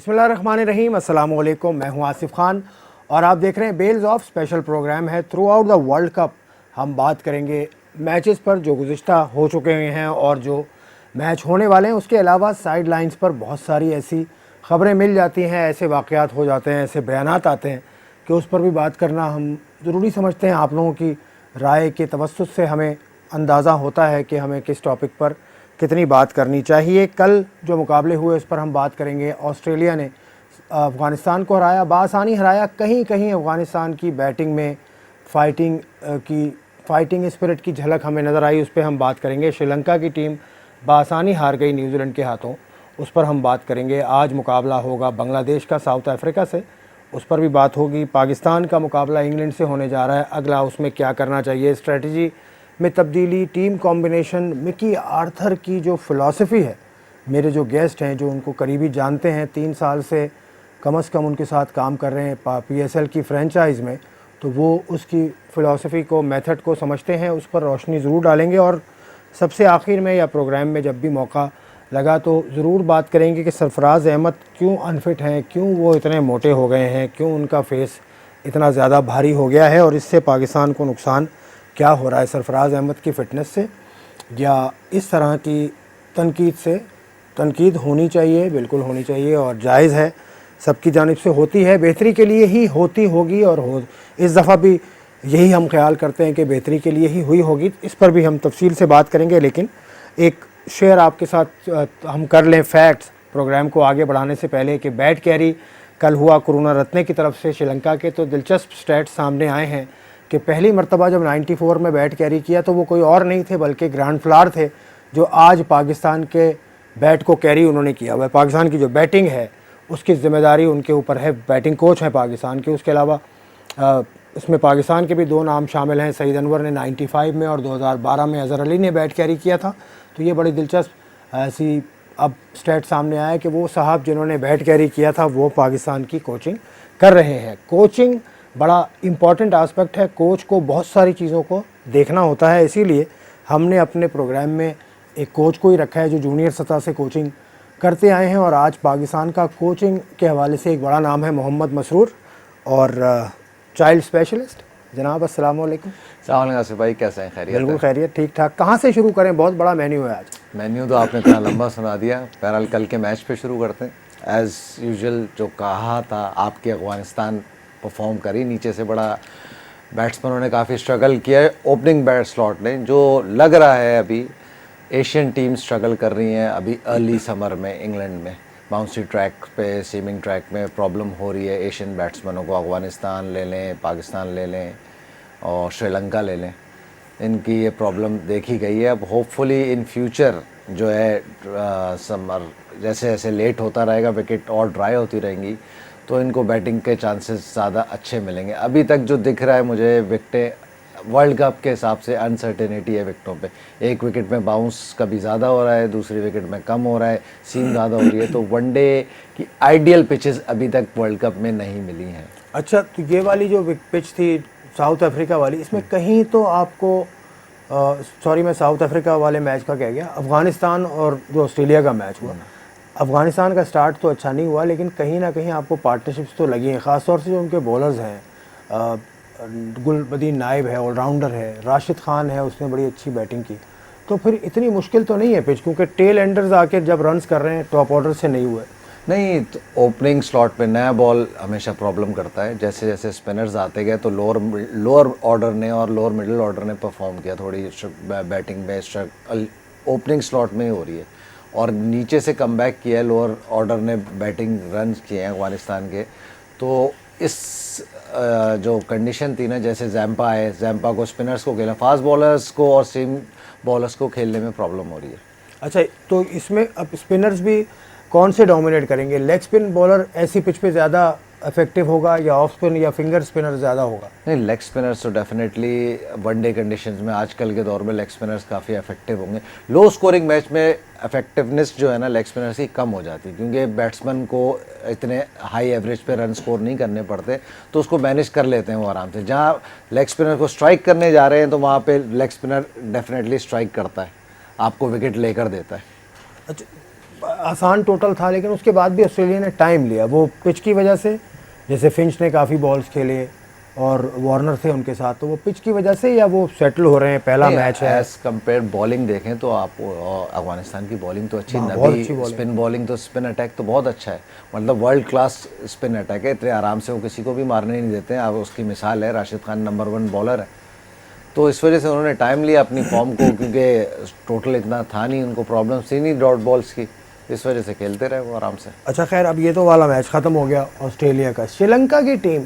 बिस्मिल्लाहिर्रहमानिर्रहीम, अस्सलाम वालेकुम। मैं हूं आसिफ खान और आप देख रहे हैं बेल्स ऑफ। स्पेशल प्रोग्राम है through out the world cup. हम बात करेंगे मैचेस पर जो गुज़िश्ता हो चुके हैं और जो मैच होने वाले हैं। उसके अलावा साइड लाइन्स पर बहुत सारी ऐसी ख़बरें मिल जाती हैं, ऐसे वाक़यात हो जाते हैं, ऐसे बयानात आते हैं कि उस पर भी बात करना हम ज़रूरी समझते हैं। आप लोगों की राय के तवस्सुत से हमें अंदाज़ा होता है कि हमें किस टॉपिक पर कितनी बात करनी चाहिए। कल जो मुकाबले हुए उस पर हम बात करेंगे। ऑस्ट्रेलिया ने अफ़गानिस्तान को हराया, बासानी हराया। कहीं कहीं अफ़गानिस्तान की बैटिंग में फ़ाइटिंग स्पिरिट की झलक हमें नज़र आई, उस पर हम बात करेंगे। श्रीलंका की टीम बासानी हार गई न्यूजीलैंड के हाथों, उस पर हम बात करेंगे। आज मुकाबला होगा बांग्लादेश का साउथ अफ्रीका से, उस पर भी बात होगी। पाकिस्तान का मुकाबला इंग्लैंड से होने जा रहा है अगला, उसमें क्या करना चाहिए, स्ट्रेटजी में तब्दीली, टीम कॉम्बिनेशन, मिकी आर्थर की जो फ़िलासफ़ी है। मेरे जो गेस्ट हैं जो उनको करीबी जानते हैं, 3 साल से कम से कम उनके साथ काम कर रहे हैं PSL की फ्रेंचाइज़ में, तो वो उसकी फ़िलासफ़ी को, मेथड को समझते हैं। उस पर रोशनी ज़रूर डालेंगे और सबसे आखिर में या प्रोग्राम में जब भी मौका लगा तो ज़रूर बात करेंगे कि सरफराज़ अहमद क्यों अनफिट हैं, क्यों वो इतने मोटे हो गए हैं, क्यों उनका फेस इतना ज़्यादा भारी हो गया है और इससे पाकिस्तान को नुकसान क्या हो रहा है सरफराज़ अहमद की फ़िटनेस से, या इस तरह की तनकीद से। तनकीद होनी चाहिए, बिल्कुल होनी चाहिए और जायज़ है, सबकी जानिब से होती है, बेहतरी के लिए ही होती होगी और हो इस दफ़ा भी यही हम ख्याल करते हैं कि बेहतरी के लिए ही हुई होगी। इस पर भी हम तफसील से बात करेंगे, लेकिन एक शेयर आपके साथ हम कर लें फैक्ट्स प्रोग्राम को आगे बढ़ाने से पहले कि बैट कैरी कल हुआ करुणारत्ने की तरफ से श्रीलंका के। तो दिलचस्प स्टैट्स सामने आए हैं कि पहली मरतबा जब 94 में बैट कैरी किया तो वो कोई और नहीं थे बल्कि ग्रैंड फ्लार थे, जो आज पाकिस्तान के बैट को कैरी उन्होंने किया हुआ है। पाकिस्तान की जो बैटिंग है उसकी ज़िम्मेदारी उनके ऊपर है, बैटिंग कोच हैं पाकिस्तान के। उसके अलावा इसमें पाकिस्तान के भी 2 नाम शामिल हैं, सईद अनवर ने 95 में और 2012 में अज़हर अली ने बैट कैरी किया था। तो ये बड़ी दिलचस्प ऐसी अब स्टेट सामने आया कि वो साहब जिन्होंने बैट कैरी किया था वो पाकिस्तान की कोचिंग कर रहे हैं। कोचिंग बड़ा इम्पॉर्टेंट आस्पेक्ट है, कोच को बहुत सारी चीज़ों को देखना होता है, इसीलिए हमने अपने प्रोग्राम में एक कोच को ही रखा है जो जूनियर सतह से कोचिंग करते आए हैं। और आज पाकिस्तान का कोचिंग के हवाले से एक बड़ा नाम है मोहम्मद मसरूर और चाइल्ड स्पेशलिस्ट। जनाब अस्सलाम वालेकुम। आसिफ भाई, कैसे हैं? खैरियत? बिल्कुल खैरियत, ठीक ठाक। कहाँ से शुरू करें? बहुत बड़ा मेन्यू है आज। मेन्यू तो आपने इतना लंबा सुना दिया। बहरहाल कल के मैच पे शुरू करते हैं। एज़ यूजुअल जो कहा था, आपकी अफ़गानिस्तान परफॉर्म करी, नीचे से बड़ा बैट्समैनों ने काफ़ी स्ट्रगल किया है। ओपनिंग बैट स्लॉट ने जो लग रहा है अभी एशियन टीम स्ट्रगल कर रही हैं अभी अर्ली समर में। इंग्लैंड में बाउंसी ट्रैक पे, सीमिंग ट्रैक में प्रॉब्लम हो रही है एशियन बैट्समैनों को। अफ़गानिस्तान ले लें, पाकिस्तान ले लें और श्रीलंका ले लें, इनकी ये प्रॉब्लम देखी गई है। अब होपफुली इन फ्यूचर जो है समर जैसे जैसे लेट होता रहेगा, विकेट और ड्राई होती रहेंगी, तो इनको बैटिंग के चांसेस ज़्यादा अच्छे मिलेंगे। अभी तक जो दिख रहा है मुझे, विकेटें वर्ल्ड कप के हिसाब से अनसर्टेनिटी है विकेटों पे। एक विकेट में बाउंस कभी ज़्यादा हो रहा है, दूसरी विकेट में कम हो रहा है, सीम ज़्यादा हो रही है। तो वनडे की आइडियल पिचेस अभी तक वर्ल्ड कप में नहीं मिली हैं। अच्छा, तो ये वाली जो पिच थी साउथ अफ्रीका वाली, इसमें कहीं तो आपको सॉरी मैं साउथ अफ्रीका वाले मैच का कह गया, अफ़गानिस्तान और जो ऑस्ट्रेलिया का मैच हुआ, अफ़गानिस्तान का स्टार्ट तो अच्छा नहीं हुआ, लेकिन कहीं ना कहीं आपको पार्टनरशिप्स तो लगी हैं। ख़ासतौर से जो उनके बॉलर्स हैं, गुलबदीन नाइब है, ऑलराउंडर है, राशिद खान है, उसने बड़ी अच्छी बैटिंग की। तो फिर इतनी मुश्किल तो नहीं है पिच, क्योंकि टेल एंडर्स आके जब रन्स कर रहे हैं टॉप ऑर्डर से नहीं हुए। नहीं, तो ओपनिंग स्लॉट पे नया बॉल हमेशा प्रॉब्लम करता है। जैसे जैसे स्पिनर्स आते गए तो लोअर ऑर्डर ने और लोअर मिडिल ऑर्डर ने परफॉर्म किया। थोड़ी बैटिंग में ओपनिंग स्लॉट में ही हो रही है और नीचे से कम बैक किया है लोअर ऑर्डर ने, बैटिंग रन्स किए हैं अफगानिस्तान के। तो इस जो कंडीशन थी ना, जैसे जैम्पा है, जैम्पा को स्पिनर्स को खेलना, फास्ट बॉलर्स को और सीम बॉलर्स को खेलने में प्रॉब्लम हो रही है। अच्छा, तो इसमें अब स्पिनर्स भी कौन से डोमिनेट करेंगे? लेग स्पिन बॉलर ऐसी पिच पे ज़्यादा इफेक्टिव होगा या ऑफ स्पिन या फिंगर स्पिनर ज़्यादा होगा? नहीं, लेग स्पिनर्स तो डेफिनेटली वनडे कंडीशंस में आजकल के दौर में लेग स्पिनर्स काफ़ी इफेक्टिव होंगे। लो स्कोरिंग मैच में इफेक्टिवनेस जो है ना लेग स्पिनर्स की कम हो जाती है, क्योंकि बैट्समैन को इतने हाई एवरेज पे रन स्कोर नहीं करने पड़ते, तो उसको मैनेज कर लेते हैं वो आराम से। जहाँ लेग स्पिनर को स्ट्राइक करने जा रहे हैं तो वहाँ पर लेग स्पिनर डेफिनेटली स्ट्राइक करता है, आपको विकेट लेकर देता है। अच्छा, आसान टोटल था, लेकिन उसके बाद भी ऑस्ट्रेलिया ने टाइम लिया, वो पिच की वजह से। जैसे फिंच ने काफ़ी बॉल्स खेले और वार्नर थे उनके साथ, तो वो पिच की वजह से या वो सेटल हो रहे हैं, पहला मैच है। एज कंपेयर बॉलिंग देखें तो आप अफगानिस्तान की बॉलिंग तो अच्छी, बहुत अच्छी नबी बॉलिंग। स्पिन बॉलिंग तो स्पिन अटैक तो बहुत अच्छा है, मतलब वर्ल्ड क्लास स्पिन अटैक है, इतने आराम से वो किसी को भी मारने नहीं देते हैं। अब उसकी मिसाल है, राशिद खान नंबर 1 बॉलर है, तो इस वजह से उन्होंने टाइम लिया अपनी फॉर्म को, क्योंकि टोटल इतना था नहीं, उनको प्रॉब्लम थी नहीं डॉट बॉल्स की, इस वजह से खेलते रहे वो आराम से। अच्छा खैर, अब ये तो वाला मैच ख़त्म हो गया ऑस्ट्रेलिया का। श्रीलंका की टीम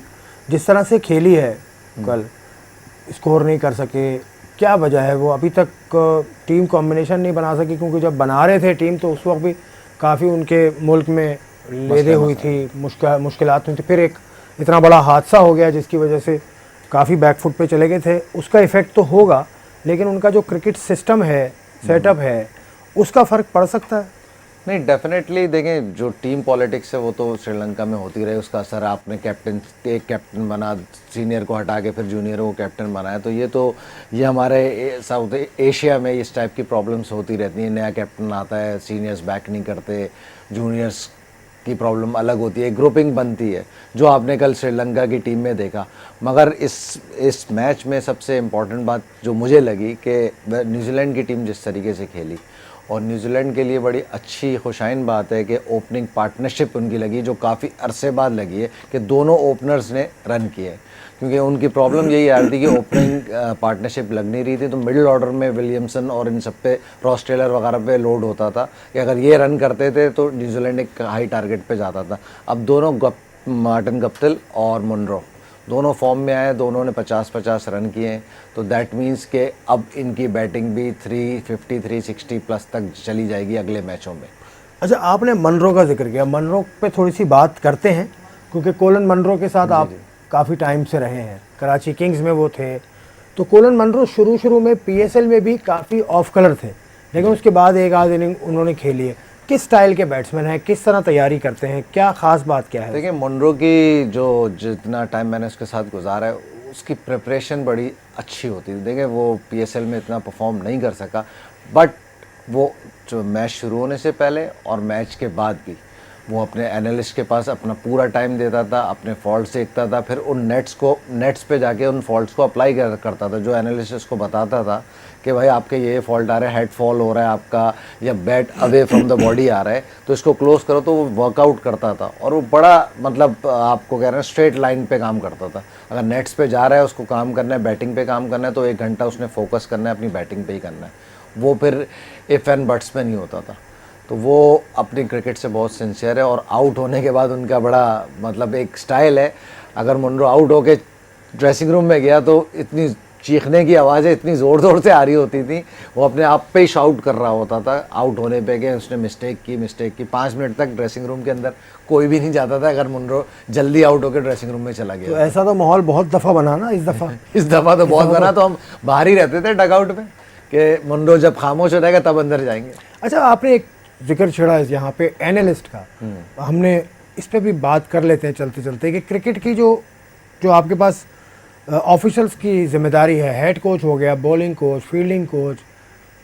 जिस तरह से खेली है कल, स्कोर नहीं कर सके, क्या वजह है? वो अभी तक टीम कॉम्बिनेशन नहीं बना सकी, क्योंकि जब बना रहे थे टीम तो उस वक्त भी काफ़ी उनके मुल्क में लेदे हुई थी, मुश्किलात हुई थी। फिर एक इतना बड़ा हादसा हो गया जिसकी वजह से काफ़ी बैकफुट पे चले गए थे, उसका इफ़ेक्ट तो होगा, लेकिन उनका जो क्रिकेट सिस्टम है, सेटअप है, उसका फ़र्क पड़ सकता है। नहीं, डेफिनेटली देखें, जो टीम पॉलिटिक्स है वो तो श्रीलंका में होती रही, उसका असर आपने एक कैप्टन बना, सीनियर को हटा के फिर जूनियर को कैप्टन बनाया, तो ये हमारे साउथ एशिया में इस टाइप की प्रॉब्लम्स होती रहती हैं। नया कैप्टन आता है, सीनियर्स बैक नहीं करते, जूनियर्स की प्रॉब्लम अलग होती है, ग्रुपिंग बनती है, जो आपने कल श्रीलंका की टीम में देखा। मगर इस मैच में सबसे इम्पॉर्टेंट बात जो मुझे लगी कि न्यूजीलैंड की टीम जिस तरीके से खेली, और न्यूजीलैंड के लिए बड़ी अच्छी खुशाइन बात है कि ओपनिंग पार्टनरशिप उनकी लगी, जो काफ़ी अरसे बाद लगी है, कि दोनों ओपनर्स ने रन किए, क्योंकि उनकी प्रॉब्लम यही आ रही थी कि ओपनिंग पार्टनरशिप लग नहीं रही थी, तो मिडिल ऑर्डर में विलियमसन और इन सब पे, रॉस टेलर वगैरह पे लोड होता था कि अगर ये रन करते थे तो न्यूजीलैंड एक हाई टारगेट पे जाता था। अब दोनों मार्टिन गप्टिल और मुनरो दोनों फॉर्म में आए, दोनों ने 50-50 रन किए हैं, तो दैट मीन्स कि अब इनकी बैटिंग भी 350 360 प्लस तक चली जाएगी अगले मैचों में। अच्छा, आपने मनरो का जिक्र किया, मनरो पे थोड़ी सी बात करते हैं, क्योंकि कोलन मनरो के साथ आप काफ़ी टाइम से रहे हैं, कराची किंग्स में वो थे। तो कोलन मनरो शुरू में पीएसएल में भी काफ़ी ऑफ कलर थे, लेकिन उसके बाद एक आध इनिंग उन्होंने खेली है। किस स्टाइल के बैट्समैन हैं, किस तरह तैयारी करते हैं, क्या ख़ास बात क्या है? देखिए, मुनरो की जो जितना टाइम मैंने उसके साथ गुजारा है, उसकी प्रिपरेशन बड़ी अच्छी होती है। देखिए, वो पीएसएल में इतना परफॉर्म नहीं कर सका, बट वो जो मैच शुरू होने से पहले और मैच के बाद भी वो अपने एनालिस्ट के पास अपना पूरा टाइम देता था, अपने फॉल्ट्स देखता था, फिर उन नेट्स पे जाके उन फॉल्ट्स को अप्लाई करता था, जो एनालिस्ट उसको बताता था कि भाई आपके ये फॉल्ट आ रहा है, हेड फॉल हो रहा है आपका, या bat away from the body आ रहा है, तो इसको क्लोज करो, तो वो वर्कआउट करता था। और वो बड़ा, मतलब आपको कह रहे हैं, स्ट्रेट लाइन पे काम करता था। अगर नेट्स पे जा रहा है, उसको काम करना है, बैटिंग पे काम करना है, तो 1 घंटा उसने फोकस करना है, अपनी बैटिंग पे ही करना है। वो फिर इफ एंड बट्स में नहीं होता था, तो वो अपनी क्रिकेट से बहुत सिंसियर है। और आउट होने के बाद उनका बड़ा, मतलब एक स्टाइल है, अगर मुनरो आउट होके ड्रेसिंग रूम में गया तो इतनी चीखने की आवाज़ें इतनी ज़ोर से आ रही होती थी, वो अपने आप पे ही शाउट कर रहा होता था आउट होने पे कि उसने मिस्टेक की। 5 मिनट तक ड्रेसिंग रूम के अंदर कोई भी नहीं जाता था अगर मुनरो जल्दी आउट होकर ड्रेसिंग रूम में चला गया। तो ऐसा तो माहौल बहुत दफ़ा बना ना, इस दफ़ा इस दफ़ा तो बहुत बना, तो हम बाहर ही रहते थे डगआउट में कि मुनरो जब खामोश हो जाएगा तब अंदर जाएंगे। अच्छा, आपने एक जिक्र छेड़ा है यहाँ पे एनालिस्ट का, हमने इस पे भी बात कर लेते हैं चलते चलते, कि क्रिकेट की जो आपके पास ऑफिशियल्स की जिम्मेदारी है, हेड कोच हो गया, बॉलिंग कोच, फील्डिंग कोच,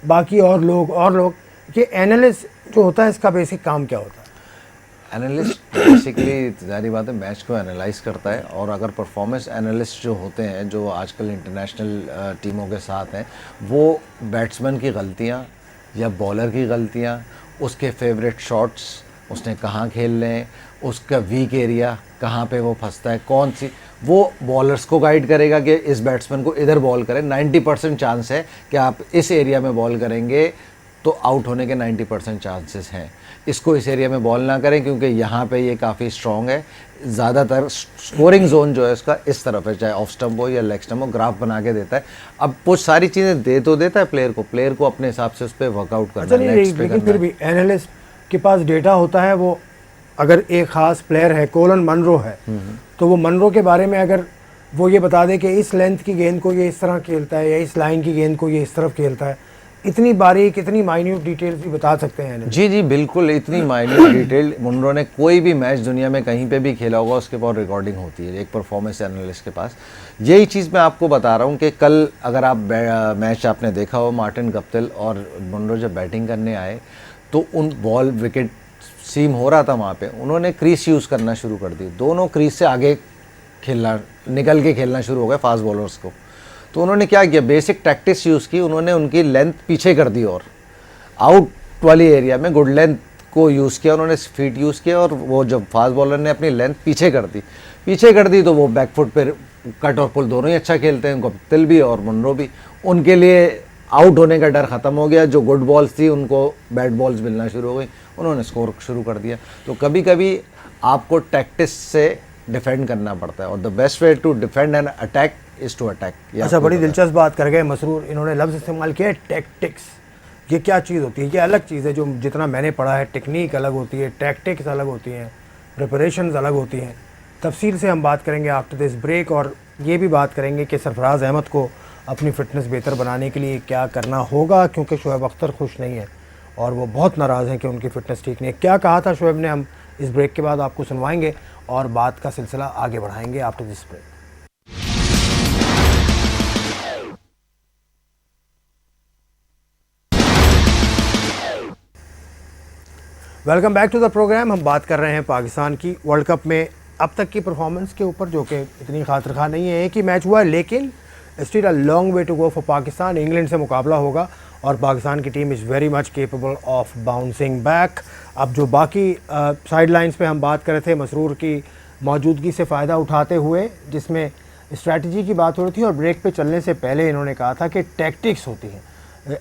बाकी और लोग, ये एनालिस्ट जो होता है इसका बेसिक काम क्या होता है? एनालिस्ट बेसिकली ज़ाहिर बात है मैच को एनालाइज करता है, और अगर परफॉर्मेंस एनालिस्ट जो होते हैं, जो आजकल इंटरनेशनल टीमों के साथ हैं, वो बैट्समैन की गलतियाँ या बॉलर की गलतियाँ, उसके फेवरेट शॉट्स, उसने कहाँ खेलने हैं, उसका वीक एरिया कहाँ पे वो फंसता है, कौन सी, वो बॉलर्स को गाइड करेगा कि इस बैट्समैन को इधर बॉल करें। 90% चांस है कि आप इस एरिया में बॉल करेंगे तो आउट होने के 90% चांसेस हैं। इसको इस एरिया में बॉल ना करें क्योंकि यहाँ पे ये काफ़ी स्ट्रॉन्ग है। ज़्यादातर स्कोरिंग जोन जो है इसका इस तरफ है, चाहे ऑफ स्टम्प हो या लेग स्टम्प हो, ग्राफ बना के देता है। अब कुछ सारी चीज़ें दे तो देता है प्लेयर को अपने हिसाब से उस पर वर्कआउट करना है। लेकिन फिर भी एनालिस्ट के पास डेटा होता है, वो अगर एक ख़ास प्लेयर है, कोलन मनरो है, तो वो मनरो के बारे में अगर वो ये बता दे कि इस लेंथ की गेंद को ये इस तरह खेलता है या इस लाइन की गेंद को ये इस तरफ खेलता है, इतनी बारीक, इतनी माइन्यूट डिटेल्स भी बता सकते हैं। जी बिल्कुल, इतनी माइन्यूट डिटेल मुनरो ने कोई भी मैच दुनिया में कहीं पे भी खेला होगा उसके पास रिकॉर्डिंग होती है एक परफॉर्मेंस एनालिस्ट के पास। यही चीज़ मैं आपको बता रहा हूँ कि कल अगर आप मैच आपने देखा हो, मार्टिन गप्टिल और मुनरो जब बैटिंग करने आए तो उन बॉल विकेट सीम हो रहा था वहाँ पे, उन्होंने क्रीज यूज़ करना शुरू कर दी, दोनों क्रीज से आगे खेलना, निकल के खेलना शुरू हो गया फास्ट बॉलर्स को। तो उन्होंने क्या किया, बेसिक टैक्टिक्स यूज़ की, उन्होंने उनकी लेंथ पीछे कर दी और आउट वाली एरिया में गुड लेंथ को यूज़ किया, उन्होंने फीट यूज़ किया और वो जब फास्ट बॉलर ने अपनी लेंथ पीछे कर दी तो वो बैकफुट पर कट और पुल दोनों ही अच्छा खेलते हैं, गुप्तिल भी और मुनरो भी, उनके लिए आउट होने का डर ख़त्म हो गया। जो गुड बॉल्स थी उनको बैड बॉल्स मिलना शुरू हो गई, उन्होंने स्कोर शुरू कर दिया। तो कभी कभी आपको टैक्टिक्स से डिफेंड करना पड़ता है और the best way to defend and attack is to attack. अच्छा, बड़ी दिलचस्प बात कर गए मसरूर, इन्होंने लफ्ज़ इस्तेमाल किया है टैक्टिक्स। ये क्या चीज़ होती है? ये अलग चीज़ है, जो जितना मैंने पढ़ा है, टेक्निक अलग होती है, टैक्टिक्स अलग होती हैं, प्रिपरेशंस अलग होती हैं। तफसील से हम बात करेंगे आफ्टर दिस ब्रेक, और ये भी बात करेंगे कि सरफराज अहमद को अपनी फ़िटनेस बेहतर बनाने के लिए क्या करना होगा, क्योंकि शोएब अख्तर खुश नहीं है और वो बहुत नाराज़ हैं कि उनकी फ़िटनेस ठीक नहीं है। क्या कहा था शोएब ने, हम इस ब्रेक के बाद आपको सुनवाएंगे और बात का सिलसिला आगे बढ़ाएंगे after this break. Welcome back to the programme. हम बात कर रहे हैं पाकिस्तान की वर्ल्ड कप में अब तक की परफॉर्मेंस के ऊपर, जो कि इतनी खातिर खा नहीं है। एक ही मैच हुआ है लेकिन still a long way to go for Pakistan. England से मुकाबला होगा और पाकिस्तान की team is very much capable of bouncing back. अब जो बाकी साइड लाइन्स पे हम बात कर रहे थे, मसरूर की मौजूदगी से फ़ायदा उठाते हुए, जिसमें स्ट्रैटेजी की बात हो रही थी, और ब्रेक पे चलने से पहले इन्होंने कहा था कि टैक्टिक्स होती हैं।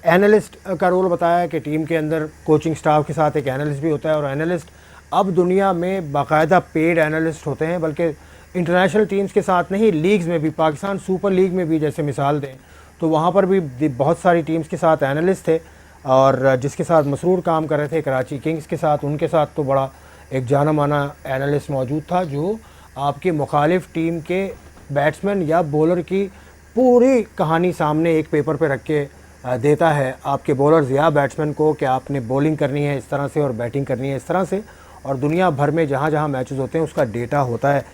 एनालिस्ट का रोल बताया कि टीम के अंदर कोचिंग स्टाफ के साथ एक एनालिस्ट भी होता है, और एनालिस्ट अब दुनिया में बाकायदा पेड एनालिस्ट होते हैं, बल्कि इंटरनेशनल टीम्स के साथ नहीं, लीग्स में भी, पाकिस्तान सुपर लीग में भी जैसे मिसाल दें तो वहाँ पर भी बहुत सारी टीम्स के साथ एनालिस्ट थे, और जिसके साथ मसरूर काम कर रहे थे कराची किंग्स के साथ, उनके साथ तो बड़ा एक जाना माना एनालिस्ट मौजूद था जो आपकी मुखालिफ टीम के बैट्समैन या बॉलर की पूरी कहानी सामने एक पेपर पर रख के देता है आपके बॉलर्स या बैट्समैन को कि आपने बॉलिंग करनी है इस तरह से और बैटिंग करनी है इस तरह से, और दुनिया भर में जहाँ जहाँ मैचेस होते हैं उसका डेटा होता है।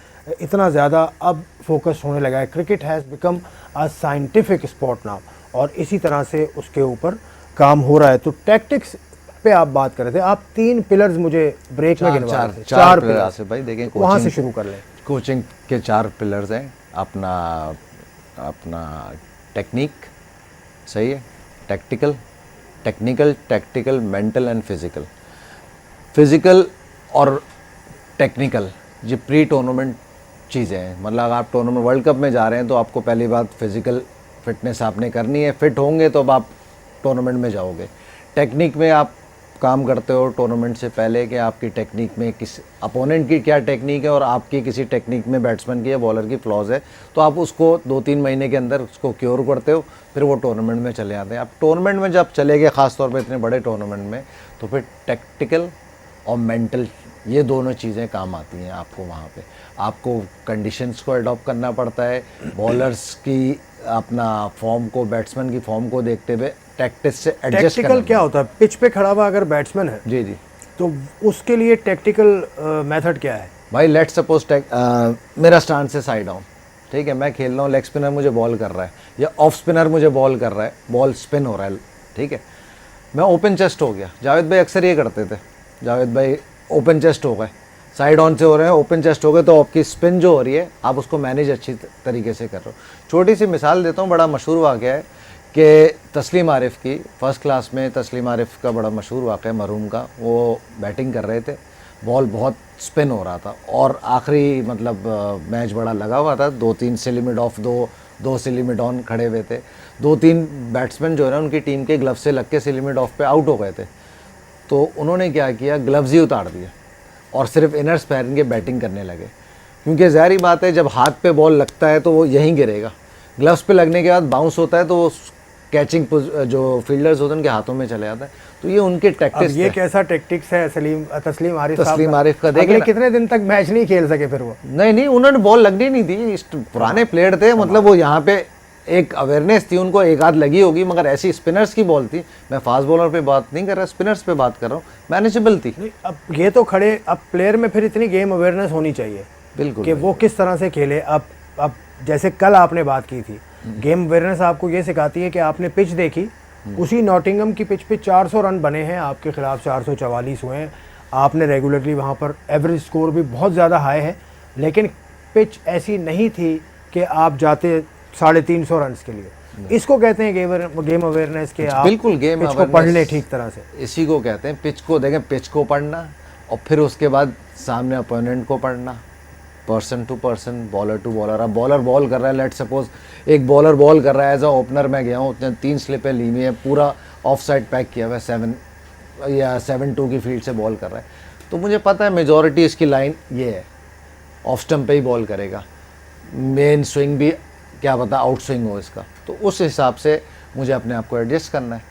इतना ज़्यादा अब फोकस होने लगा है, cricket has become a scientific sport now, और इसी तरह से उसके ऊपर काम हो रहा है। तो टैक्टिक्स पे आप बात कर रहे थे, आप 3 पिलर्स मुझे ब्रेक में गिनवा रहे थे। 4 पिलर्स भाई देखें, वहाँ से शुरू कर लें। कोचिंग के 4 पिलर्स हैं। अपना टेक्निक सही है, technical, tactical, mental and physical और टेक्निकल, ये प्री टूर्नामेंट चीज़ें हैं। मतलब अगर आप टूर्नामेंट वर्ल्ड कप में जा रहे हैं तो आपको पहली बात फिज़िकल फिटनेस आपने करनी है, फिट होंगे तो अब आप टूर्नामेंट में जाओगे। टेक्निक में आप काम करते हो टूर्नामेंट से पहले कि आपकी टेक्निक में किस अपोनेंट की क्या टेक्निक है और आपकी किसी टेक्निक में बैट्समैन की या बॉलर की फ्लॉज है, तो आप उसको 2-3 महीने के अंदर उसको क्योर करते हो, फिर वो टूर्नामेंट में चले आते हैं। आप टूर्नामेंट में जब चले गए, ख़ास तौर पे इतने बड़े टूर्नामेंट में, तो फिर टैक्टिकल और मेंटल, ये दोनों चीज़ें काम आती हैं आपको। वहाँ पे आपको कंडीशंस को अडॉप्ट करना पड़ता है, बॉलर्स की अपना फॉर्म को, बैट्समैन की फॉर्म को देखते हुए टैक्टिक्स से एडजस्ट करना। टैक्टिकल क्या होता है? पिच पे खड़ा हुआ अगर बैट्समैन है जी तो उसके लिए टैक्टिकल मेथड क्या है? भाई लेट्स सपोज मेरा स्टांस है साइड डाउन, ठीक है, मैं खेल रहा हूँ, लेग स्पिनर मुझे बॉल कर रहा है या ऑफ स्पिनर मुझे बॉल कर रहा है, बॉल स्पिन हो रहा है, ठीक है, मैं ओपन चेस्ट हो गया। जावेद भाई अक्सर ये करते थे, जावेद भाई ओपन चेस्ट हो गए, साइड ऑन से हो रहे हैं, ओपन चेस्ट हो गए, तो आपकी स्पिन जो हो रही है आप उसको मैनेज अच्छी तरीके से कर रहे हो। छोटी सी मिसाल देता हूँ, बड़ा मशहूर वाक़या है कि तस्लीम आरिफ की, फर्स्ट क्लास में तस्लीम आरिफ का बड़ा मशहूर वाक़या मरूम का, वो बैटिंग कर रहे थे, बॉल बहुत स्पिन हो रहा था और आखिरी मतलब मैच बड़ा लगा हुआ था, 2-3 से लिमिट ऑफ, 2 से लिमिट ऑन खड़े हुए थे, 2-3 बैट्समैन जो है ना उनकी टीम के ग्लव से लग के से लिमिट ऑफ पे आउट हो गए थे। तो उन्होंने क्या किया, ग्लव्स ही उतार दिए और सिर्फ इनर स्पैरिंग के बैटिंग करने लगे, क्योंकि ज़ाहिर बात है जब हाथ पे बॉल लगता है तो वो यहीं गिरेगा, ग्लव्स पे लगने के बाद बाउंस होता है तो वो कैचिंग जो फील्डर्स होते हैं उनके हाथों में चले जाता है। तो ये उनके टैक्टिक्स, ये कैसा टैक्टिक्स है तस्लीम आरिफ का देख कितने दिन तक मैच नहीं खेल सके फिर वो? नहीं, उन्होंने बॉल लगनी नहीं दी, पुराने प्लेयर थे, मतलब वो यहाँ पे एक अवेयरनेस थी उनको, एक आध लगी होगी, मगर ऐसी स्पिनर्स की बॉल थी, मैं फास्ट बॉलर पे बात नहीं कर रहा, स्पिनर्स पे बात कर रहा हूँ, मैनेजेबल थी। नहीं, अब ये तो खड़े, अब प्लेयर में फिर इतनी गेम अवेयरनेस होनी चाहिए बिल्कुल कि वो किस तरह से खेले। अब जैसे कल आपने बात की थी, गेम अवेयरनेस आपको ये सिखाती है कि आपने पिच देखी, उसी नॉटिंघम की पिच पे 400 रन बने हैं, आपके खिलाफ 444 हुए हैं। आपने रेगुलरली वहाँ पर एवरेज स्कोर भी बहुत ज़्यादा हाई है, लेकिन पिच ऐसी नहीं थी कि आप जाते 350 रन के लिए। इसको कहते हैं गेम अवेयरनेस के, आप बिल्कुल गेम पिच को पढ़ लें ठीक तरह से। इसी को कहते हैं पिच को देखें, पिच को पढ़ना और फिर उसके बाद सामने अपोनेंट को पढ़ना, person to person, bowler to bowler. अब बॉलर बॉल कर रहा है, लेट सपोज एक बॉलर बॉल कर रहा है, एज अ ओपनर मैं गया हूँ, उसने 3 स्लिपें ली हुई है, पूरा ऑफ साइड पैक किया हुआ है, 7 या 7-2 की फील्ड से बॉल कर रहा है, तो मुझे पता है मेजॉरिटी इसकी लाइन ये है, ऑफ स्टम्प पे ही बॉल करेगा, मेन स्विंग भी क्या पता आउट स्विंग हो इसका, तो उस हिसाब से मुझे अपने आप को एडजस्ट करना है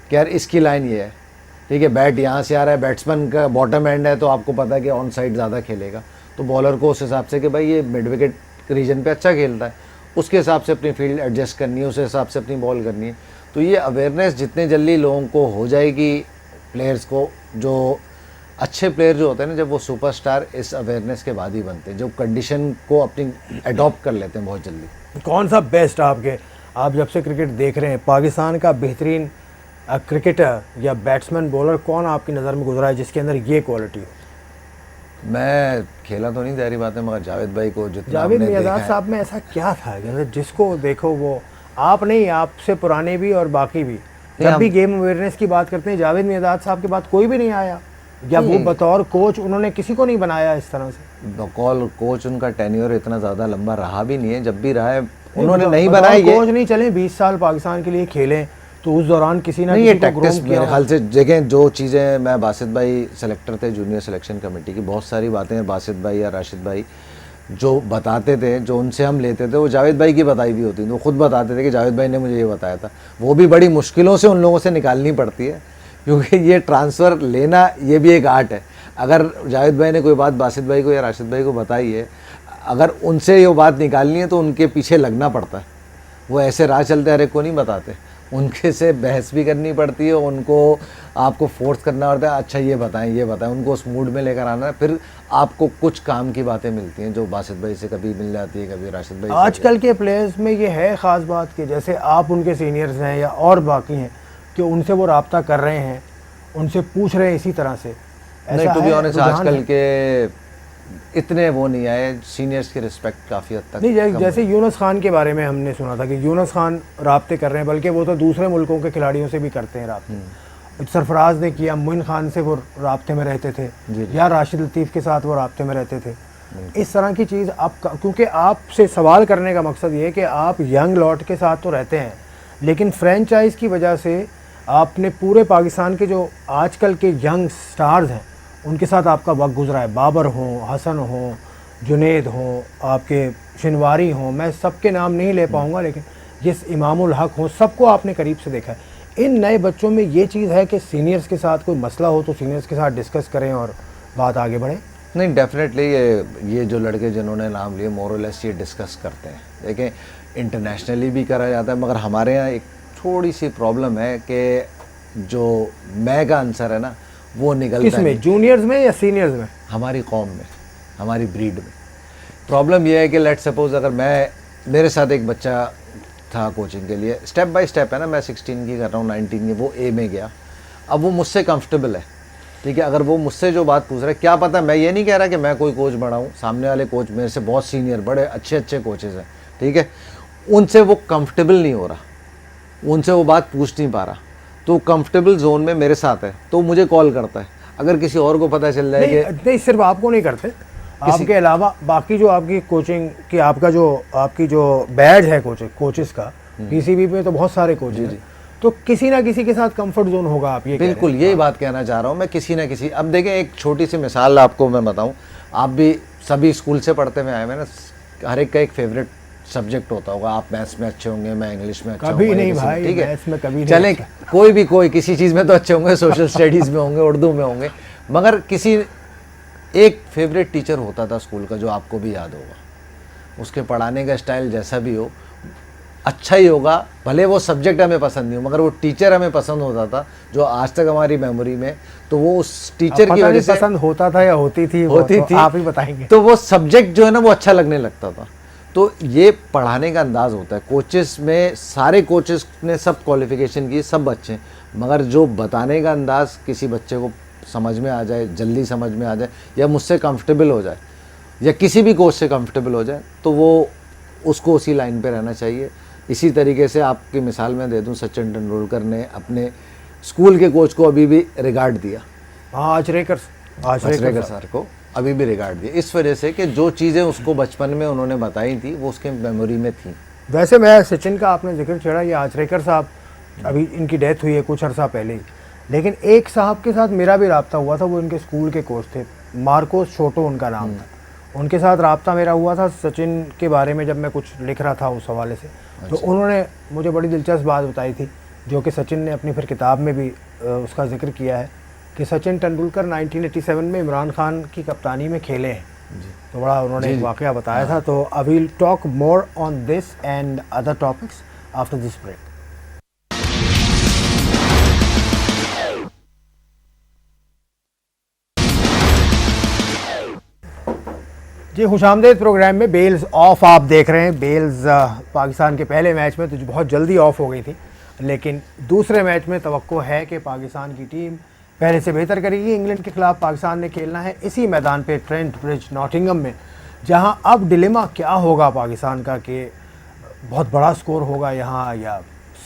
कि यार इसकी लाइन ये है, ठीक है, बैट यहाँ से आ रहा है, बैट्समैन का बॉटम एंड है, तो आपको पता है कि ऑन साइड ज़्यादा खेलेगा, तो बॉलर को उस हिसाब से कि भाई ये मिड विकेट रीजन पे अच्छा खेलता है, उसके हिसाब से अपनी फील्ड एडजस्ट करनी है, उस हिसाब से अपनी बॉल करनी है। तो ये अवेयरनेस जितने जल्दी लोगों को हो जाएगी, प्लेयर्स को, जो अच्छे प्लेयर जो होते हैं ना, जब वो सुपरस्टार इस अवेयरनेस के बाद ही बनते हैं, जो कंडीशन को अपनी अडॉप्ट कर लेते हैं बहुत जल्दी। कौन सा बेस्ट आपके, आप जब से क्रिकेट देख रहे हैं, पाकिस्तान का बेहतरीन क्रिकेटर या बैट्समैन बॉलर कौन आपकी नज़र में गुजरा है जिसके अंदर ये क्वालिटी हो? मैं खेला तो नहीं, जारी बात है, मगर जावेद भाई को जितना जावेद हमने देखा मियादाद है, साहब में ऐसा क्या था कि जिसको देखो वो, आप नहीं, आपसे पुराने भी और बाकी भी, जब भी गेम अवेयरनेस की बात करते हैं, जावेद मियादाद साहब के बाद कोई भी नहीं आया, या वो बतौर कोच उन्होंने किसी को नहीं बनाया इस तरह से? बकौल कोच उनका टेन्योर इतना ज़्यादा लंबा रहा भी नहीं है, जब भी रहा है उन्होंने नहीं बनाया। कोच नहीं चले, 20 साल पाकिस्तान के लिए खेले, तो उस दौरान किसी ना नहीं, ये किसी को टैक्टिस ग्रूम मेरे किया। ख्याल से देखें, जो चीज़ें मैं बासित भाई सेलेक्टर थे जूनियर सिलेक्शन कमेटी की, बहुत सारी बातें बासित भाई या राशिद भाई जो बताते थे, जो उनसे हम लेते थे, वो जावेद भाई की बताई भी होती थी, वो खुद बताते थे कि जावेद भाई ने मुझे ये बताया था। वो भी बड़ी मुश्किलों से उन लोगों से निकालनी पड़ती है, क्योंकि ये ट्रांसफ़र लेना ये भी एक आर्ट है। अगर जावेद भाई ने कोई बात बासित भाई को या राशिद भाई को बताई है, अगर उनसे ये बात निकालनी है तो उनके पीछे लगना पड़ता है। वो ऐसे राह चलते हर एक को नहीं बताते, उनके से बहस भी करनी पड़ती है, उनको आपको फोर्स करना पड़ता है, अच्छा ये बताएं, उनको उस मूड में लेकर आना है, फिर आपको कुछ काम की बातें मिलती हैं जो बासित भाई से कभी मिल जाती है, कभी राशिद भाई से। आजकल के प्लेयर्स में ये है ख़ास बात कि जैसे आप उनके सीनियर्स हैं या और बाकी हैं कि उनसे वो रब्ता कर रहे हैं, उनसे पूछ रहे हैं इसी तरह से, नहीं, टू बी ऑनेस्ट आजकल के इतने वो नहीं आए, सीनियर्स की रिस्पेक्ट काफ़ी हद तक नहीं। जैसे यूनुस खान के बारे में हमने सुना था कि यूनुस खान राब्ते कर रहे हैं, बल्कि वो तो दूसरे मुल्कों के खिलाड़ियों से भी करते हैं राब्ते। सरफराज ने किया, मोइन खान से वो राब्ते में रहते थे, या राशिद लतीफ़ के साथ वो राब्ते में रहते थे। इस तरह की चीज़ आप, क्योंकि आपसे सवाल करने का मकसद ये है कि आप यंग लॉट के साथ तो रहते हैं, लेकिन फ्रेंचाइज की वजह से आपने पूरे पाकिस्तान के जो आजकल के यंग स्टार्स हैं उनके साथ आपका वक्त गुजरा है। बाबर हों, हसन हों, जुनेद हों, आपके शिनवारी हों, मैं सबके नाम नहीं ले पाऊँगा, लेकिन जिस इमामुल हक हों, सबको आपने करीब से देखा है। इन नए बच्चों में ये चीज़ है कि सीनियर्स के साथ कोई मसला हो तो सीनियर्स के साथ डिस्कस करें और बात आगे बढ़े। नहीं, डेफिनेटली ये जो लड़के जिन्होंने नाम लिए मोरलेस ये डिस्कस करते हैं। देखें, इंटरनेशनली भी करा जाता है, मगर हमारे यहाँ एक थोड़ी सी प्रॉब्लम है कि जो मैं का आंसर है ना वो निकलता किस में, जूनियर्स में या सीनियर्स में? हमारी कौम में, हमारी ब्रीड में प्रॉब्लम यह है कि लेट सपोज अगर मेरे साथ एक बच्चा था कोचिंग के लिए, स्टेप बाय स्टेप है ना, मैं 16 की कर रहा हूँ, 19 की, वो ए में गया, अब वो मुझसे कंफर्टेबल है, ठीक है। अगर वो मुझसे जो बात पूछ रहा है, क्या पता, मैं ये नहीं कह रहा कि मैं कोई कोच बड़ा हूँ, सामने वाले कोच मेरे से बहुत सीनियर, बड़े अच्छे कोचेज़ हैं, ठीक है, उनसे वो कंफर्टेबल नहीं हो रहा, उनसे वो बात पूछ नहीं पा रहा, तो कंफर्टेबल जोन में मेरे साथ है तो मुझे कॉल करता है। अगर किसी और को पता चल जाए कि नहीं, सिर्फ आपको नहीं करते, आपके अलावा बाकी जो आपकी कोचिंग की आपकी जो बैज है कोचेस का, पीसीबी पे तो बहुत सारे कोच हैं, तो किसी ना किसी के साथ कंफर्ट जोन होगा, आप ये बिल्कुल यही बात कहना चाह रहा हूँ मैं, किसी ना किसी। अब देखें, एक छोटी सी मिसाल आपको मैं बताऊँ, आप भी सभी स्कूल से पढ़ते हुए आए हैं ना, हर एक का एक फेवरेट सब्जेक्ट होता होगा, आप मैथ्स में अच्छे होंगे, मैं इंग्लिश में अच्छा कभी नहीं भाई, ठीक है, मैथ्स में कभी नहीं, चले कोई किसी चीज़ में तो अच्छे होंगे, सोशल स्टडीज़ में होंगे, उर्दू में होंगे, मगर किसी एक फेवरेट टीचर होता था स्कूल का जो आपको भी याद होगा, उसके पढ़ाने का स्टाइल जैसा भी हो अच्छा ही होगा, भले वो सब्जेक्ट हमें पसंद नहीं हो, मगर वो टीचर हमें पसंद होता था, जो आज तक हमारी मेमोरी में, तो वो उस टीचर की वजह से पसंद होता था या होती थी, तो आप ही बताएंगे, तो वो सब्जेक्ट जो है ना वो अच्छा लगने लगता था। तो ये पढ़ाने का अंदाज होता है। कोचेस में सारे कोचेस ने सब क्वालिफिकेशन की, सब अच्छे हैं, मगर जो बताने का अंदाज किसी बच्चे को समझ में आ जाए, जल्दी समझ में आ जाए, या मुझसे कंफर्टेबल हो जाए, या किसी भी कोच से कंफर्टेबल हो जाए, तो वो उसको उसी लाइन पे रहना चाहिए। इसी तरीके से आपकी मिसाल मैं दे दूं, सचिन तेंदुलकर ने अपने स्कूल के कोच को अभी भी रिगार्ड दिया। हाँ, आचरेकर सर को अभी भी रिगार्ड दिया, इस वजह से कि जो चीज़ें उसको बचपन में उन्होंने बताई थी वो उसके मेमोरी में थी। वैसे मैं सचिन का आपने जिक्र छेड़ा, ये आचरेकर साहब अभी इनकी डेथ हुई है कुछ अर्सा पहले ही, लेकिन एक साहब के साथ मेरा भी रब्ता हुआ था, वो इनके स्कूल के कोच थे, मार्कोस छोटो उनका नाम था। उनके साथ रब्ता मेरा हुआ था सचिन के बारे में, जब मैं कुछ लिख रहा था उस हवाले से। तो उन्होंने मुझे बड़ी दिलचस्प बात बताई थी, जो कि सचिन ने अपनी फिर किताब में भी उसका जिक्र किया है, कि सचिन तेंदुलकर 1987 में इमरान खान की कप्तानी में खेले हैं। तो बड़ा उन्होंने एक वाक़या बताया था। तो I will talk more on this and other topics after this break. जी, खुशामदीद प्रोग्राम में। बेल्स ऑफ आप देख रहे हैं। बेल्स पाकिस्तान के पहले मैच में तो बहुत जल्दी ऑफ हो गई थी, लेकिन दूसरे मैच में तवक्को है कि पाकिस्तान की टीम पहले से बेहतर करेगी। इंग्लैंड के खिलाफ पाकिस्तान ने खेलना है इसी मैदान पे, ट्रेंट ब्रिज नॉटिंघम में, जहां अब डिलेमा क्या होगा पाकिस्तान का कि बहुत बड़ा स्कोर होगा यहाँ, या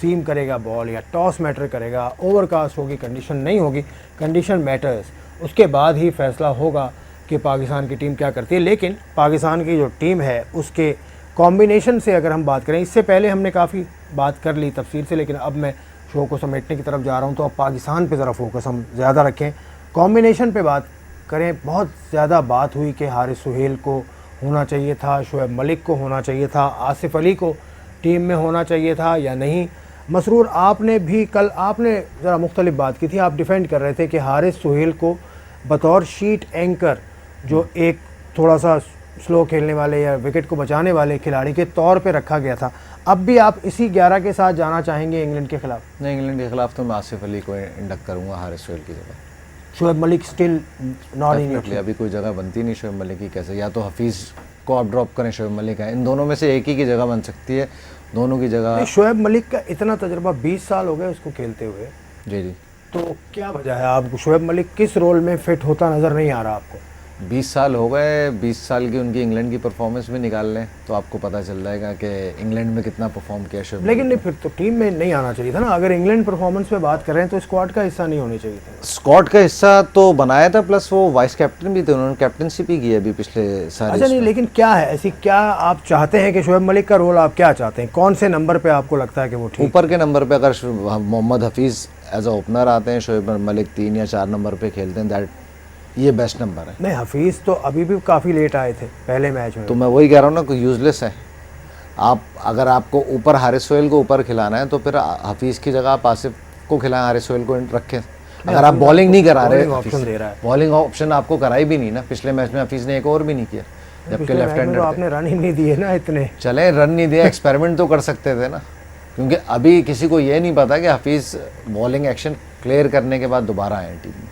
सीम करेगा बॉल, या टॉस मैटर करेगा, ओवरकास्ट होगी, कंडीशन नहीं होगी, कंडीशन मैटर्स। उसके बाद ही फैसला होगा कि पाकिस्तान की टीम क्या करती है। लेकिन पाकिस्तान की जो टीम है उसके कॉम्बिनेशन से अगर हम बात करें, इससे पहले हमने काफ़ी बात कर ली तफसील से, लेकिन अब मैं शो को समेटने की तरफ जा रहा हूं, तो अब पाकिस्तान पे ज़रा फोकस हम ज़्यादा रखें, कॉम्बिनेशन पे बात करें। बहुत ज़्यादा बात हुई कि हारिस सुहेल को होना चाहिए था, शोएब मलिक को होना चाहिए था, आसिफ अली को टीम में होना चाहिए था या नहीं। मसरूर, आपने भी कल आपने ज़रा मुख्तलिफ बात की थी, आप डिफेंड कर रहे थे कि हारिस सुहेल को बतौर शीट एंकर, जो एक थोड़ा सा स्लो खेलने वाले या विकेट को बचाने वाले खिलाड़ी के तौर पे रखा गया था। अब भी आप इसी 11 के साथ जाना चाहेंगे इंग्लैंड के खिलाफ? नहीं, इंग्लैंड के खिलाफ तो मैं आसिफ अली को इंडक्ट करूंगा हारिस सुहेल की जगह। Shoaib Malik still not in, अभी कोई जगह बनती नहीं शोएब मलिक की। कैसे, या तो हफीज़ को आप ड्रॉप करें, शोएब मलिक है, इन दोनों में से एक ही की जगह बन सकती है, दोनों की जगह। शोएब मलिक का इतना तजुर्बा, 20 साल हो गए उसको खेलते हुए। जी जी। तो क्या वजह है, आपको शोएब मलिक किस रोल में फिट होता नज़र नहीं आ रहा आपको? 20 साल हो गए, 20 साल की उनकी इंग्लैंड की परफॉर्मेंस भी निकाल लें तो आपको पता चल जाएगा कि इंग्लैंड में कितना परफॉर्म किया शोएब। लेकिन नहीं, फिर तो टीम में नहीं आना चाहिए था ना। अगर इंग्लैंड परफॉर्मेंस पे बात कर रहे हैं तो स्क्वाड का हिस्सा नहीं होनी चाहिए था। स्क्वाड का हिस्सा तो बनाया था, प्लस वो वाइस कैप्टन भी थे, उन्होंने कैप्टनशिप ही की अभी पिछले सारे। अच्छा, नहीं, लेकिन क्या है ऐसी, क्या आप चाहते हैं कि शोएब मलिक का रोल आप क्या चाहते हैं? कौन से नंबर पे आपको लगता है कि वो ठीक? ऊपर के नंबर पे अगर Mohammad Hafeez as a opener आते हैं, शोएब मलिक 3 या 4 नंबर पे खेलते हैं, दैट ये बेस्ट नंबर है। नहीं, हफीज़ तो अभी भी काफ़ी लेट आए थे पहले मैच में। तो मैं वही कह रहा हूँ ना, कोई यूजलेस है। आप अगर आपको ऊपर हारिस सुहेल को ऊपर खिलाना है तो फिर हफीज़ की जगह आप आसिफ को खिलाएं, हारिस सुहेल को रखें। अगर आप बॉलिंग नहीं करा रहे, ऑप्शन दे रहा है, बॉलिंग ऑप्शन आपको कराई भी नहीं ना। पिछले मैच में हफीज़ ने एक ओवर भी नहीं किया, जबकि लेफ्ट हैंडर आपने रन ही नहीं दिए ना इतने। चले, रन नहीं दिया, एक्सपेरिमेंट तो कर सकते थे ना, क्योंकि अभी किसी को ये नहीं पता कि हफीज़ बॉलिंग एक्शन क्लियर करने के बाद दोबारा आए टीम में।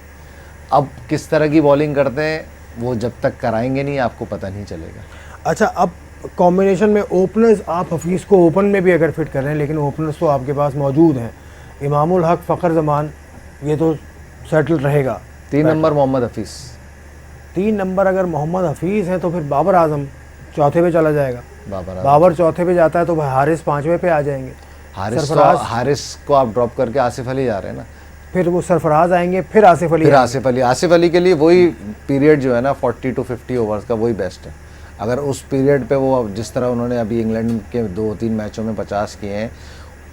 अब किस तरह की बॉलिंग करते हैं वो जब तक कराएंगे नहीं आपको पता नहीं चलेगा। अच्छा, अब कॉम्बिनेशन में ओपनर्स, आप हफीज़ को ओपन में भी अगर फिट कर रहे हैं, लेकिन ओपनर्स तो आपके पास मौजूद हैं, इमामुल हक, फ़खर जमान, ये तो सेटल रहेगा। 3 नंबर मोहम्मद हफीज़, 3 नंबर अगर मोहम्मद हफीज़ हैं तो फिर बाबर आजम चौथे पे चला जाएगा। बाबर चौथे पे जाता है तो भाई हारिस 5वें पे आ जाएंगे। हारिस को आप ड्रॉप करके आसिफ अली जा रहे हैं ना, फिर वो सरफराज आएंगे, फिर आसिफ अली। आसिफ अली के लिए वही पीरियड जो है ना 40 to 50 ओवर्स का, वही बेस्ट है। अगर उस पीरियड पे वो जिस तरह उन्होंने अभी इंग्लैंड के 2-3 मैचों में 50 किए हैं,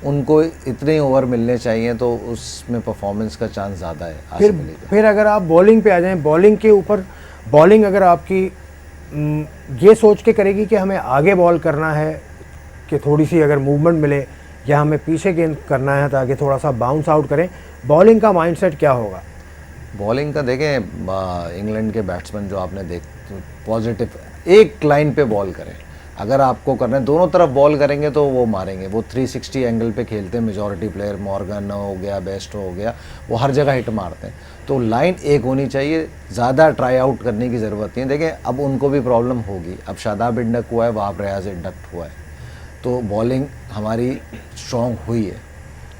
उनको इतने ओवर मिलने चाहिए, तो उसमें परफॉर्मेंस का चांस ज़्यादा है आसिफ अली का। फिर अगर आप बॉलिंग पे आ जाएं, बॉलिंग के ऊपर, बॉलिंग अगर आपकी ये सोच के करेगी कि हमें आगे बॉल करना है, कि थोड़ी सी अगर मूवमेंट मिले, या हमें पीछे गेंद करना है ताकि थोड़ा सा बाउंस आउट करें, बॉलिंग का माइंडसेट क्या होगा? बॉलिंग का देखें, इंग्लैंड के बैट्समैन जो आपने पॉजिटिव एक लाइन पे बॉल करें, अगर आपको करना है दोनों तरफ बॉल करेंगे तो वो मारेंगे। वो 360 एंगल पे खेलते हैं मेजॉरिटी प्लेयर, मॉर्गन हो गया, बेस्ट हो गया, वो हर जगह हिट मारते हैं। तो लाइन एक होनी चाहिए, ज़्यादा ट्राई आउट करने की ज़रूरत नहीं है। देखें अब उनको भी प्रॉब्लम होगी, अब शादाब इंडक हुआ है, वहाब रियाज इंडक्ट हुआ है, तो बॉलिंग हमारी स्ट्रॉन्ग हुई है,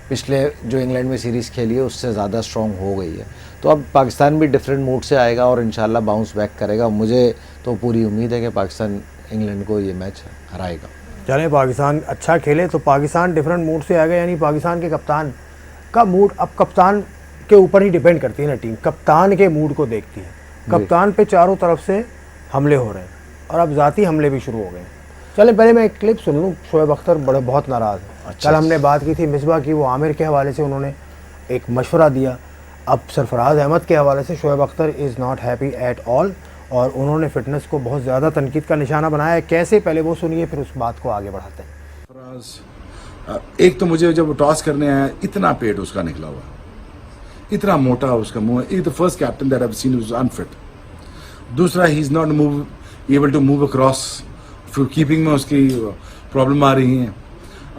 पिछले जो इंग्लैंड में सीरीज़ खेली है उससे ज़्यादा स्ट्रॉन्ग हो गई है। तो अब पाकिस्तान भी डिफरेंट मूड से आएगा और इंशाल्लाह बाउंस बैक करेगा। मुझे तो पूरी उम्मीद है कि पाकिस्तान इंग्लैंड को ये मैच हराएगा। चलें, पाकिस्तान अच्छा खेले तो पाकिस्तान डिफरेंट मूड से आएगा, यानी पाकिस्तान के कप्तान का मूड अब कप्तान के ऊपर ही डिपेंड करती है ना टीम, कप्तान के मूड को देखती है। कप्तान पे चारों तरफ से हमले हो रहे हैं और अब ज़ाती हमले भी शुरू हो गए हैं। चले पहले मैं एक क्लिप सुन लूँ। शोएब अख्तर बहुत नाराज़ है। अच्छा। कल हमने बात की थी मिसबा की, वो आमिर के हवाले से उन्होंने एक मशवरा दिया। अब सरफराज अहमद के हवाले से Shoaib Akhtar is not happy at all और उन्होंने फिटनेस को बहुत ज़्यादा तनकीद का निशाना बनाया है। कैसे, पहले वो सुनिए फिर उस बात को आगे बढ़ाते हैं। सरफराज, एक तो मुझे जब टॉस करने आया इतना पेट उसका निकला हुआ, इतना मोटा उसका मुंह, is the first captain that I have seen was unfit. दूसरा, he is not able to move across, फिर कीपिंग में उसकी प्रॉब्लम आ रही है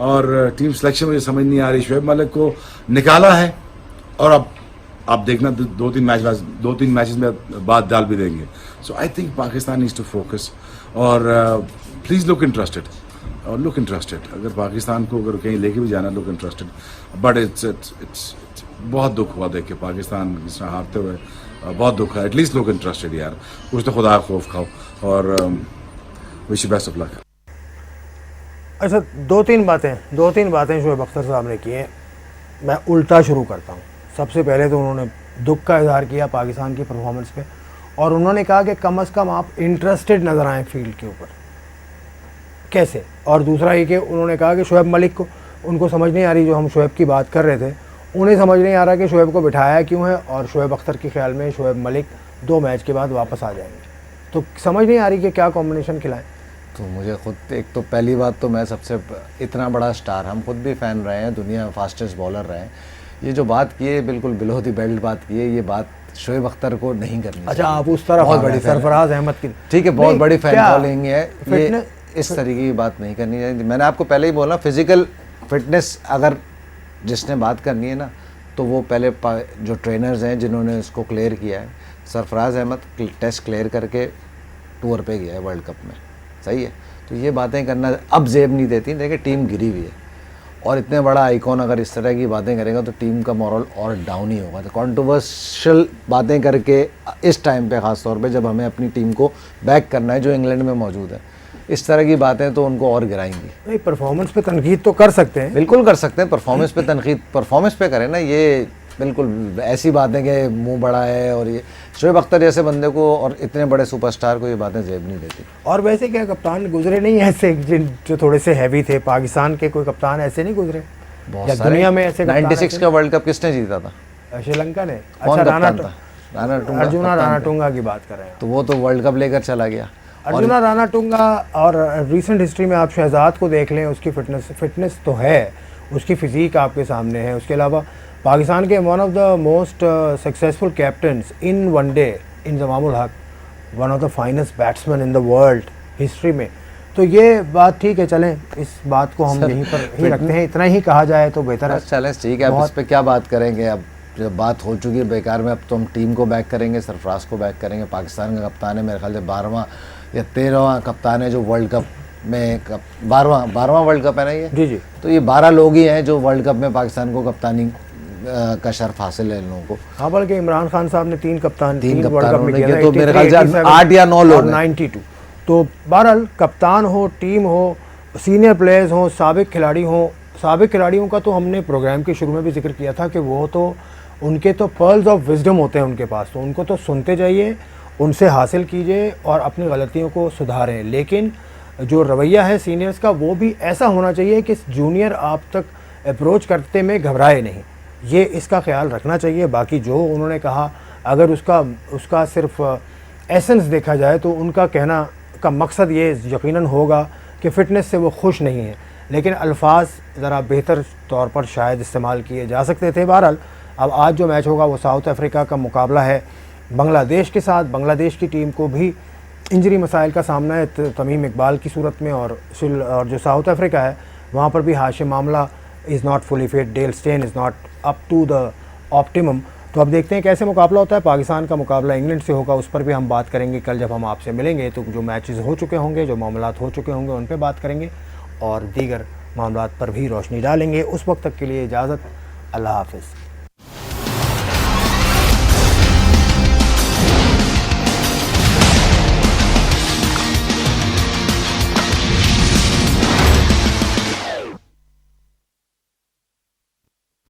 और टीम सिलेक्शन मुझे समझ नहीं आ रही। शोएब मलिक को निकाला है और अब आप देखना दो तीन मैचेस में बाद डाल भी देंगे। So I think Pakistan needs to focus और प्लीज लुक इंटरेस्टेड और लुक इंटरेस्टेड। अगर पाकिस्तान को अगर कहीं लेके भी जाना, लुक इंटरेस्टेड। बट इट्स बहुत दुख हुआ देख के पाकिस्तान इस तरह हारते हुए, बहुत दुख है। एटलीस्ट लुक इंटरेस्टेड यार, कुछ तो खुदा खौफ खाओ और wish you best of luck. अच्छा, दो तीन बातें शोएब अख्तर साहब ने की हैं। मैं उल्टा शुरू करता हूँ। सबसे पहले तो उन्होंने दुख का इजहार किया पाकिस्तान की परफॉर्मेंस पे और उन्होंने कहा कि कम से कम आप इंटरेस्टेड नज़र आएँ फील्ड के ऊपर, कैसे। और दूसरा ये कि उन्होंने कहा कि शोएब मलिक को उनको समझ नहीं आ रही, जो हम शोएब की बात कर रहे थे उन्हें समझ नहीं आ रहा कि शोएब को बिठाया क्यों है और शोएब अख्तर के ख्याल में शोएब मलिक 2 मैच के बाद वापस आ जाएंगे। तो समझ नहीं आ रही कि क्या कॉम्बिनेशन खिलाएं। तो मुझे खुद एक तो पहली बात तो मैं सबसे इतना बड़ा स्टार, हम खुद भी फ़ैन रहे हैं, दुनिया में फास्टेस्ट बॉलर रहे हैं, ये जो बात की है बिल्कुल बिलो दी बेल्ट बात की है, ये बात शोएब अख्तर को नहीं करनी। अच्छा, आप उस तरफ बहुत बड़ी सरफराज अहमद की, ठीक है, बहुत बड़ी फैन फॉलोइंग है, ये फिटनेस इस तरीके की बात नहीं करनी चाहिए। मैंने आपको पहले ही बोला, फिजिकल फिटनेस अगर जिसने बात करनी है ना तो वो पहले जो ट्रेनर्स हैं जिन्होंने इसको क्लियर किया है। सरफराज अहमद टेस्ट क्लियर करके टूर पे गया है वर्ल्ड कप में, सही है। तो ये बातें करना अब जेब नहीं देती, देखिए टीम गिरी हुई है और इतने बड़ा आइकॉन अगर इस तरह की बातें करेगा तो टीम का मॉरल और डाउन ही होगा। तो कॉन्ट्रोवर्शियल बातें करके इस टाइम पे ख़ास तौर पे जब हमें अपनी टीम को बैक करना है जो इंग्लैंड में मौजूद है, इस तरह की बातें तो उनको और गिराएंगी। नहीं, परफॉर्मेंस पे तनकीद तो कर सकते हैं, बिल्कुल कर सकते हैं, परफॉर्मेंस पे तनकीद परफॉर्मेंस पे करें ना, ये बिल्कुल ऐसी बातें कि मुंह बड़ा है और ये शोएब अख्तर जैसे बंदे को और इतने बड़े सुपरस्टार को ये बातें जेब नहीं देती। और वैसे क्या कप्तान गुजरे नहीं ऐसे जो थोड़े से हैवी थे, पाकिस्तान के कोई कप्तान ऐसे नहीं गुजरे बहुत या सारे दुनिया में ऐसे 96 का वर्ल्ड कप किसने जीता था? श्रीलंका ने। कौन अच्छा, कप्तान था? अर्जुना रानाटुंगा की बात कर रहे हैं। तो वो तो वर्ल्ड कप लेकर चला गया। अर्जुना रानाटुंगा और रिसेंट हिस्ट्री में आप शहजाद को देख लें, उसकी फिटनेस तो है, उसकी फिजीक आपके सामने है। उसके अलावा पाकिस्तान के one of the most successful captains in one day Inzamam ul Haq, one of the finest batsman in the world history में। तो ये बात ठीक है, चलें इस बात को हम यहीं पर ही रखते हैं, इतना ही कहा जाए तो बेहतर है। चलें ठीक है, अब इस पर क्या बात करेंगे, अब जब बात हो चुकी है बेकार में, अब तो हम टीम को बैक करेंगे, सरफराज को बैक करेंगे। पाकिस्तान का कप्तान है मेरे ख्याल से 12वां या 13वां कप्तान है जो वर्ल्ड कप में 12वां वर्ल्ड कप है ना ये। जी जी। तो ये 12 लोग ही हैं जो वर्ल्ड कप में पाकिस्तान को कप्तानी का शर्फ हासिल है इन लोगों को। हाँ, बल्कि इमरान खान साहब ने 3 कप्तान वर्ल्ड कप में किया, तो मेरे ख्याल से 8 या 9 लोग 92। तो बहरहाल कप्तान हो, टीम हो, सीनियर प्लेयर्स हो, साबिक खिलाड़ी हो, साबिक खिलाड़ियों का तो हमने प्रोग्राम के शुरू में भी जिक्र किया था कि वो तो उनके तो पर्ल्स ऑफ विजडम होते हैं उनके पास, तो उनको तो सुनते जाइए, उनसे हासिल कीजिए और अपनी गलतियों को सुधारें। लेकिन जो रवैया है सीनियर्स का वो भी ऐसा होना चाहिए कि जूनियर आप तक अप्रोच करते में घबराए नहीं, ये इसका ख्याल रखना चाहिए। बाकी जो उन्होंने कहा अगर उसका सिर्फ एसेंस देखा जाए तो उनका कहना का मकसद ये यकीनन होगा कि फ़िटनेस से वो खुश नहीं है, लेकिन अल्फाज ज़रा बेहतर तौर पर शायद इस्तेमाल किए जा सकते थे। बहरहाल अब आज जो मैच होगा वो साउथ अफ्रीका का मुकाबला है बांग्लादेश के साथ। बांग्लादेश की टीम को भी इंजरी मसाइल का सामना है तमीम इकबाल की सूरत में, और जो साउथ अफ्रीका है वहाँ पर भी हाशिम मामला is not fully fit, Dale Steyn is not up to the optimum. तो अब देखते हैं कैसे मुकाबला होता है। पाकिस्तान का मुकाबला इंग्लैंड से होगा, उस पर भी हम बात करेंगे कल जब हम आपसे मिलेंगे। तो जो मैचेस हो चुके होंगे, जो मामलात हो चुके होंगे, उन पर बात करेंगे और दीगर मामलात पर भी रोशनी डालेंगे। उस वक्त तक के लिए इजाज़त, अल्लाह हाफ़िज़।